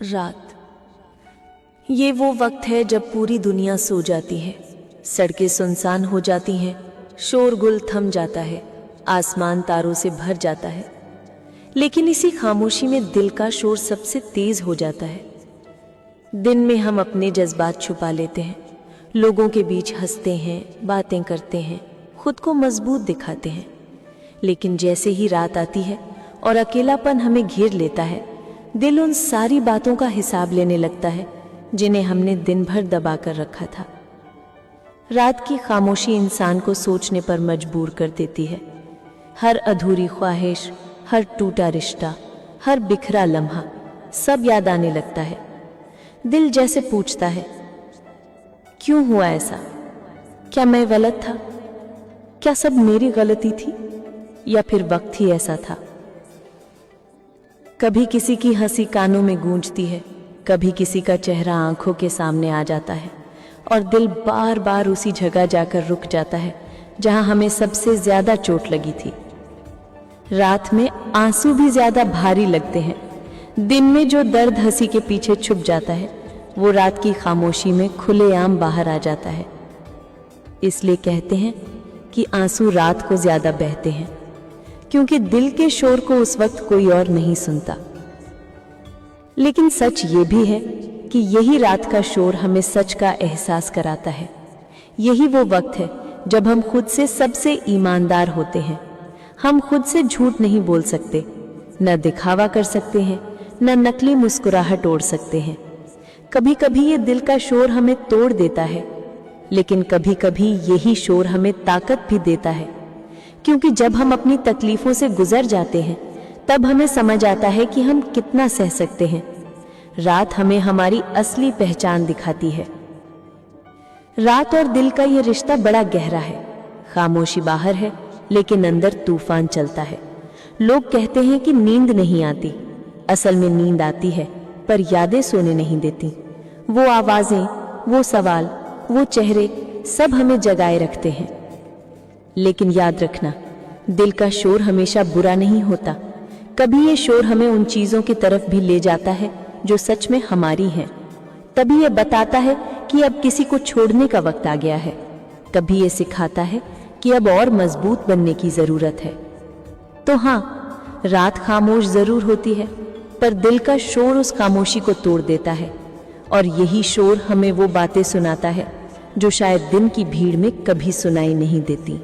रात। ये वो वक्त है जब पूरी दुनिया सो जाती है, सड़कें सुनसान हो जाती हैं, शोरगुल थम जाता है, आसमान तारों से भर जाता है। लेकिन इसी खामोशी में दिल का शोर सबसे तेज हो जाता है। दिन में हम अपने जज्बात छुपा लेते हैं, लोगों के बीच हंसते हैं, बातें करते हैं, खुद को मजबूत दिखाते हैं। लेकिन जैसे ही रात आती है और अकेलापन हमें घेर लेता है, दिल उन सारी बातों का हिसाब लेने लगता है जिन्हें हमने दिन भर दबा कर रखा था। रात की खामोशी इंसान को सोचने पर मजबूर कर देती है। हर अधूरी ख्वाहिश, हर टूटा रिश्ता, हर बिखरा लम्हा सब याद आने लगता है। दिल जैसे पूछता है, क्यों हुआ ऐसा? क्या मैं गलत था? क्या सब मेरी गलती थी या फिर वक्त ही ऐसा था? कभी किसी की हंसी कानों में गूंजती है, कभी किसी का चेहरा आंखों के सामने आ जाता है और दिल बार बार उसी जगह जाकर रुक जाता है जहां हमें सबसे ज्यादा चोट लगी थी। रात में आंसू भी ज्यादा भारी लगते हैं। दिन में जो दर्द हंसी के पीछे छुप जाता है, वो रात की खामोशी में खुलेआम बाहर आ जाता है। इसलिए कहते हैं कि आंसू रात को ज्यादा बहते हैं, क्योंकि दिल के शोर को उस वक्त कोई और नहीं सुनता। लेकिन सच ये भी है कि यही रात का शोर हमें सच का एहसास कराता है। यही वो वक्त है जब हम खुद से सबसे ईमानदार होते हैं। हम खुद से झूठ नहीं बोल सकते, न दिखावा कर सकते हैं, न नकली मुस्कुराहट ओढ़ सकते हैं। कभी कभी ये दिल का शोर हमें तोड़ देता है, लेकिन कभी कभी यही शोर हमें ताकत भी देता है, क्योंकि जब हम अपनी तकलीफों से गुजर जाते हैं तब हमें समझ आता है कि हम कितना सह सकते हैं। रात हमें हमारी असली पहचान दिखाती है। रात और दिल का ये रिश्ता बड़ा गहरा है। खामोशी बाहर है, लेकिन अंदर तूफान चलता है। लोग कहते हैं कि नींद नहीं आती, असल में नींद आती है, पर यादें सोने नहीं देती। वो आवाजें, वो सवाल, वो चेहरे सब हमें जगाए रखते हैं। लेकिन याद रखना, दिल का शोर हमेशा बुरा नहीं होता। कभी ये शोर हमें उन चीजों की तरफ भी ले जाता है जो सच में हमारी हैं। तभी ये बताता है कि अब किसी को छोड़ने का वक्त आ गया है। कभी ये सिखाता है कि अब और मजबूत बनने की जरूरत है। तो हाँ, रात खामोश जरूर होती है, पर दिल का शोर उस खामोशी को तोड़ देता है। और यही शोर हमें वो बातें सुनाता है जो शायद दिन की भीड़ में कभी सुनाई नहीं देती।